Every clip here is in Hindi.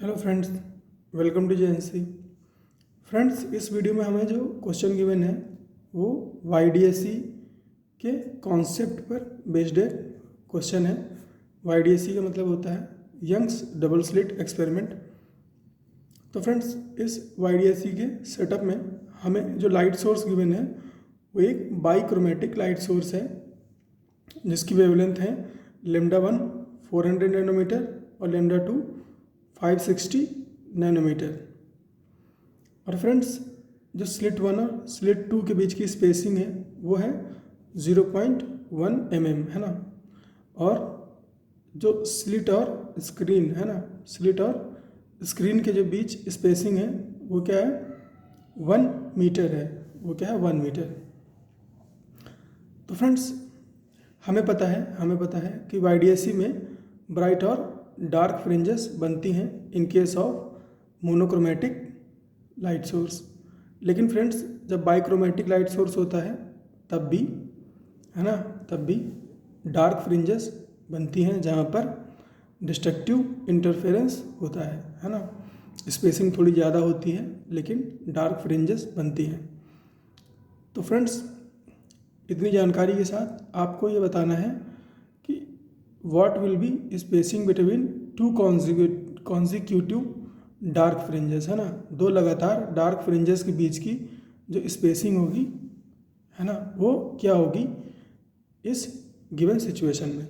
Hello friends, welcome to JNC. Friends, इस वीडियो में हमें जो क्वेश्चन गिवन है वो वाईडीएसई के कॉन्सेप्ट पर बेस्ड एक क्वेश्चन है। वाईडीएसई का मतलब होता है यंग्स डबल स्लिट एक्सपेरिमेंट। तो फ्रेंड्स, इस वाईडीएसई के सेटअप में हमें जो लाइट सोर्स गिवन है वो एक बाईक्रोमेटिक लाइट सोर्स है जिसकी वेवलेंथ है λ1 400 नैनोमीटर और λ2 560 नैनोमीटर। और फ्रेंड्स, जो स्लिट 1 और स्लिट 2 के बीच की स्पेसिंग है वो है 0.1 mm है ना। और जो स्लिट और स्क्रीन है ना, स्लिट और स्क्रीन के जो बीच स्पेसिंग है वो क्या है 1 मीटर है। वो क्या है 1 मीटर। तो फ्रेंड्स, हमें पता है कि वाईडीएसई में ब्राइट और डार्क फ्रिंजेस बनती हैं in case of monochromatic light source. लेकिन फ्रेंड्स, जब बाइक्रोमेटिक लाइट सोर्स होता है तब भी है ना, तब भी डार्क फ्रिंजेस बनती हैं जहाँ पर डिस्ट्रक्टिव इंटरफेरेंस होता है ना। स्पेसिंग थोड़ी ज़्यादा होती है लेकिन डार्क फ्रिंजेस बनती हैं। तो फ्रेंड्स, इतनी जानकारी के साथ आपको ये बताना है कि what will be spacing between two consecutive dark fringes है ना। दो लगातार डार्क फ्रिंजेस के बीच की जो स्पेसिंग होगी है ना वो क्या होगी इस गिवन सिचुएशन में।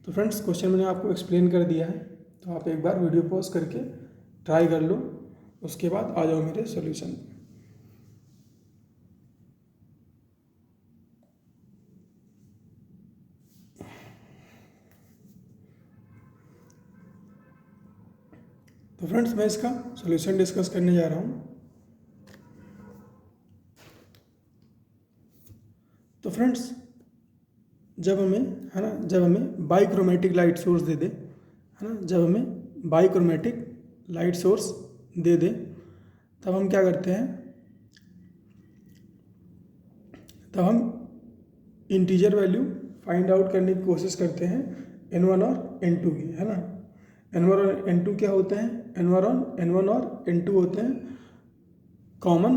तो फ्रेंड्स, क्वेश्चन मैंने आपको एक्सप्लेन कर दिया है, तो आप एक बार वीडियो पॉज करके ट्राई कर लो, उसके बाद आ जाओ मेरे सॉल्यूशन पे। तो फ्रेंड्स, मैं इसका सॉल्यूशन डिस्कस करने जा रहा हूँ। तो फ्रेंड्स, जब हमें बाइक्रोमेटिक लाइट सोर्स दे दे है ना, जब हमें बाइक्रोमेटिक लाइट सोर्स दे दे तब हम क्या करते हैं, तब हम इंटीजर वैल्यू फाइंड आउट करने की कोशिश करते हैं n1 और n2 की है ना। n1 और n2 क्या होते हैं, n1 और n2 होते हैं कॉमन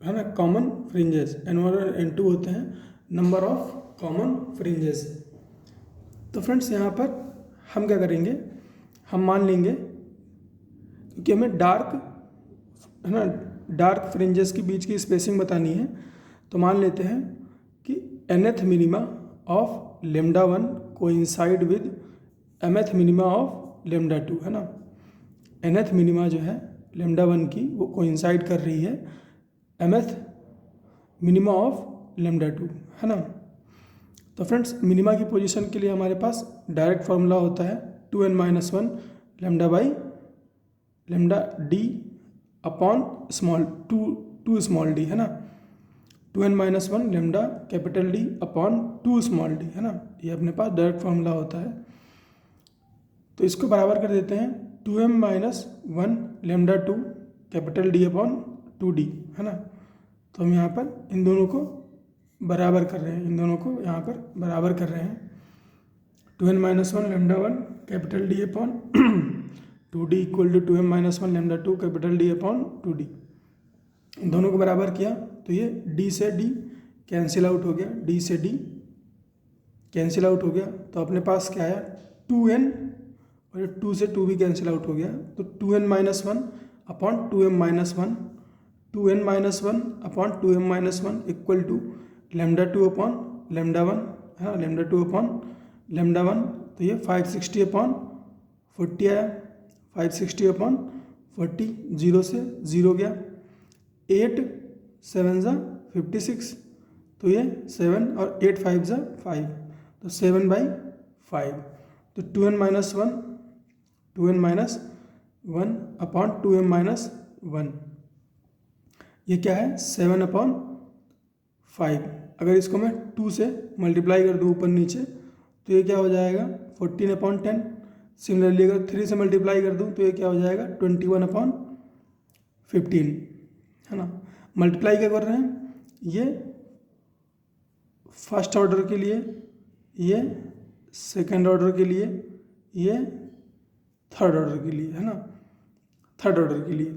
है ना, कॉमन फ्रिंजेस। n1 और n2 होते हैं नंबर ऑफ कॉमन फ्रिंजेस। तो फ्रेंड्स, यहाँ पर हम क्या करेंगे, हम मान लेंगे क्योंकि हमें डार्क है ना, डार्क फ्रिंजेस के बीच की स्पेसिंग बतानी है, तो मान लेते हैं कि nth minima of λ1 coincide with mth minima of λ2 है ना। nth मिनिमा जो है λ1 की वो कोइंसाइड कर रही है mth मिनिमा ऑफ λ2 है ना। तो फ्रेंड्स, मिनिमा की पोजीशन के लिए हमारे पास डायरेक्ट फार्मूला होता है 2n-1 lambda by lambda D upon two small D है ना। 2n-1 lambda capital D upon 2 small D है ना, ये अपने पास डायरेक्ट फार्मूला होता है। तो इसको बराबर कर देते हैं 2m-1 lambda 2 capital D upon 2d है ना। तो हम यहाँ पर इन दोनों को बराबर कर रहे हैं, इन दोनों को यहाँ पर बराबर कर रहे हैं। 2n-1 lambda 1 capital D upon 2d equal to 2m-1 lambda 2 capital D upon 2d। इन दोनों को बराबर किया तो ये d से d कैंसिल आउट हो गया, d से d कैंसिल आउट हो गया। तो अपने पास क्या आया 2n और 2 से 2 भी कैंसिल आउट हो गया। तो 2n-1 upon 2m-1, 2n-1 upon 2m-1 equal to lambda 2 upon lambda 1 है ना, लैम्डा 2 अपॉन लैम्डा 1। तो ये 560 अपॉन 40 आया, 560 अपॉन 40, 0 से 0 गया, 8 7 ज़ा 56, तो ये 7 और 8 5 ज़ा 5, तो 7/5। तो 2n-1 अपॉन 2m-1 ये क्या है 7/5। अगर इसको मैं 2 से मल्टीप्लाई कर दूँ ऊपर नीचे तो ये क्या हो जाएगा 14/10। सिमिलरली अगर 3 से मल्टीप्लाई कर दूँ तो ये क्या हो जाएगा 21/15 है ना। मल्टीप्लाई क्या कर रहे हैं, ये फर्स्ट ऑर्डर के लिए, ये सेकंड ऑर्डर के लिए, ये थर्ड ऑर्डर के लिए, है ना, थर्ड ऑर्डर के लिए,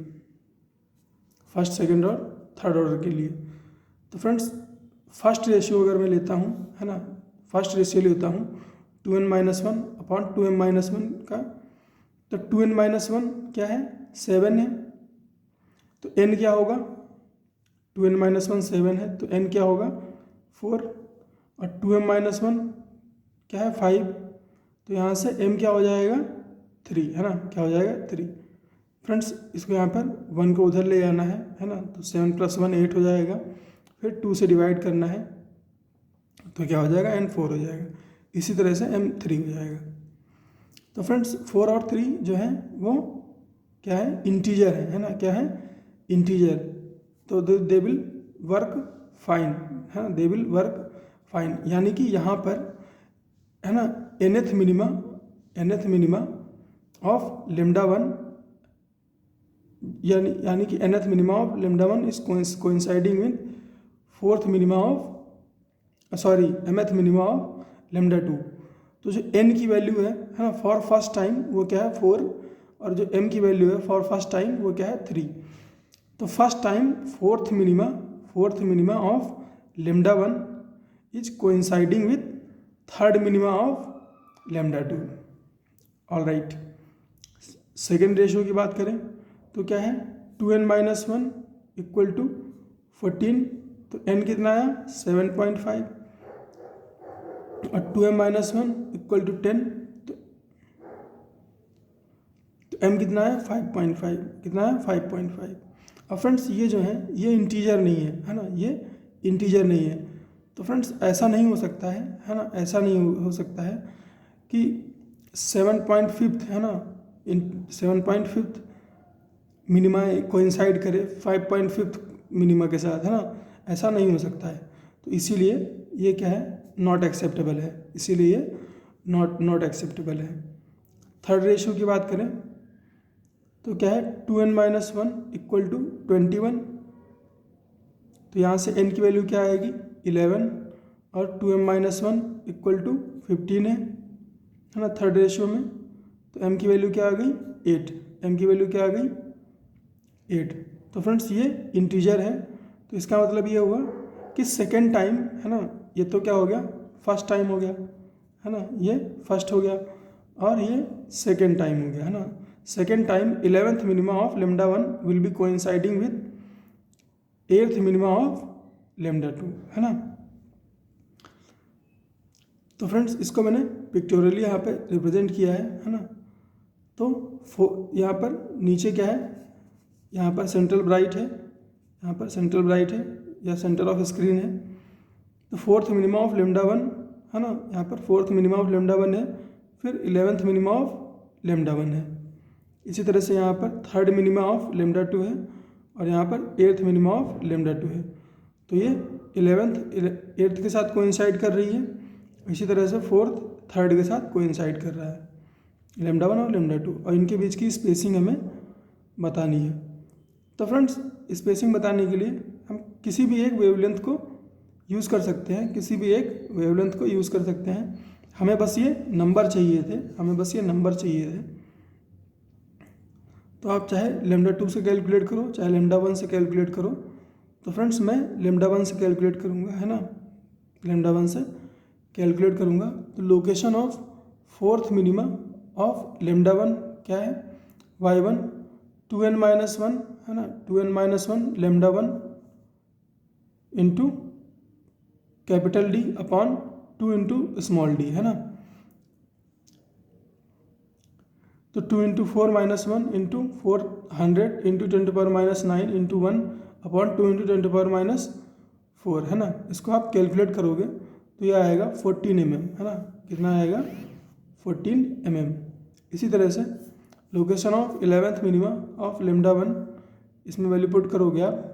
फर्स्ट सेकंड और थर्ड ऑर्डर के लिए। तो फ्रेंड्स फर्स्ट रेशियो अगर मैं लेता हूँ, है ना, फर्स्ट रेशियो लेता हूँ 2n-1 अपॉन 2m-1 का, तो 2n-1 क्या है, 7 है, तो n क्या होगा, 2n-1 7 है, तो n क्या होगा 4, और 2m-1 क्या है 5, तो यहाँ से m क्या हो जाएगा 3, है ना, क्या हो जाएगा 3। फ्रेंड्स इसको यहाँ पर 1 को उधर ले जाना है ना, तो 7 + 1 8 हो जाएगा, फिर 2 से डिवाइड करना है तो क्या हो जाएगा n 4 हो जाएगा, इसी तरह से m 3 हो जाएगा। तो फ्रेंड्स 4 और 3 जो है वो क्या है, इंटीजर है ना, क्या है, इंटीजर, तो दे विल वर्क फाइन, है ना, दे विल वर्क फाइन, यानी कि यहाँ पर है ना nth मिनिमा ऑफ लेमडा 1, यानी कि nth minima of lambda 1 is coinciding with fourth minima of mth minima of lambda 2। तो जो n की वैल्यू है ना फॉर फर्स्ट टाइम वो क्या है 4, और जो m की वैल्यू है फॉर फर्स्ट टाइम वो क्या है 3। तो first time fourth minima of lambda 1 is coinciding with third minima of lambda 2। All right, second ratio की बात करें तो क्या है 2n-1 इक्वल टू 14, तो n कितना आया 7.5, और 2m-1 इक्वल टू 10, तो m कितना है 5.5, कितना है 5.5। अब फ्रेंड्स ये जो है ये इंटीजर नहीं है ना, ये इंटीजर नहीं है, तो फ्रेंड्स ऐसा नहीं हो सकता है ना, ऐसा नहीं हो सकता है कि 7.5 है ना, 7.5 मिनिमा कोइंसाइड करे 5.5 मिनिमा के साथ, है ना, ऐसा नहीं हो सकता है। तो इसीलिए ये क्या है नॉट एक्सेप्टेबल है, इसीलिए ये नॉट एक्सेप्टेबल है। थर्ड रेशियो की बात करें तो क्या है 2n-1 इक्वल टू 21, तो यहाँ से n की वैल्यू क्या आएगी 11, और 2m-1 इक्वल टू 15 है ना थर्ड रेशियो में, तो m की वैल्यू क्या आ गई 8, m की वैल्यू क्या आ गई 8। तो फ्रेंड्स ये इंटीजर है, तो इसका मतलब ये हुआ कि सेकेंड टाइम, है ना, ये तो क्या हो गया फर्स्ट टाइम हो गया, है ना, ये फर्स्ट हो गया और ये सेकेंड टाइम हो गया, है ना, second time 11th minima of lambda 1 will be coinciding with 8th minima of lambda 2, है ना। तो फ्रेंड्स इसको मैंने पिक्टोरियली यहाँ पे रिप्रेजेंट किया है ना। तो यहाँ पर नीचे क्या है, यहाँ पर सेंट्रल ब्राइट है, यहाँ पर सेंट्रल ब्राइट है या सेंटर ऑफ स्क्रीन है। तो फोर्थ मिनिमा ऑफ लेमडा 1 है ना, यहाँ पर फोर्थ मिनिमा ऑफ लेमडा 1 है, फिर 11th मिनिमा ऑफ लेमडा 1 है। इसी तरह से यहाँ पर थर्ड मिनिमा ऑफ लेमडा 2 है और यहाँ पर 8th मिनिमा ऑफ लेमडा 2 है। तो ये 8th के साथ कोइंसाइड कर रही है, इसी तरह से फोर्थ थर्ड के साथ कोइंसाइड कर रहा है लेमडा 1 और लेमडा 2, और इनके बीच की स्पेसिंग हमें बतानी है। तो फ्रेंड्स स्पेसिंग बताने के लिए हम किसी भी एक वेवलेंथ को यूज़ कर सकते हैं, किसी भी एक वेवलेंथ को यूज़ कर सकते हैं। हमें बस ये नंबर चाहिए थे, तो आप चाहे लेमडा 2 से कैलकुलेट करो, चाहे लेमडा 1 से कैलकुलेट करो। तो फ्रेंड्स मैं लेमडा 1 से कैलकुलेट करूँगा, है ना, लेमडा 1 से कैलकुलेट करूँगा। तो location of fourth minima of lambda 1 क्या है y1 2n-1 है ना, 2n-1 lambda 1 into capital D upon 2 into small d, है ना। तो 2 into 4 minus 1 into 400 into 10⁻⁹ into 1 upon 2 into 10⁻⁴, है ना। इसको आप कैलकुलेट करोगे तो यह आएगा 14 mm, है ना, कितना आएगा 14 mm। इसी तरह से location of 11th minima of lambda 1, इसमें वैल्यू पुट करोगे आप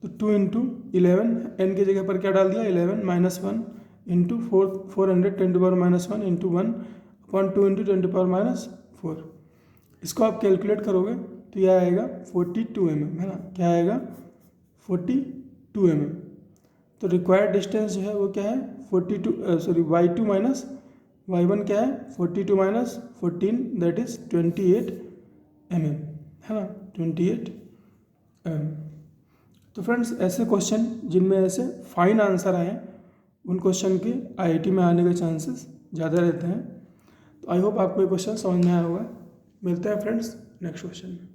तो 2 इंटू 11 n की जगह पर क्या डाल दिया 11 minus 1 into 400 10⁻⁻1 into 1 upon 2 into 10⁻⁴। इसको आप कैलकुलेट करोगे तो यह आएगा 42 mm, है ना, क्या आएगा 42 mm। तो रिक्वायर्ड डिस्टेंस जो है वो क्या है y2 माइनस y1 क्या है 42 माइनस 14 दैट इज 28 mm, है ना, 28 mm। तो फ्रेंड्स ऐसे क्वेश्चन जिनमें ऐसे फाइन आंसर आए उन क्वेश्चन के आईआईटी में आने के चांसेस ज़्यादा रहते हैं। तो आई होप आपको ये क्वेश्चन समझ में आया होगा। मिलते हैं फ्रेंड्स नेक्स्ट क्वेश्चन में।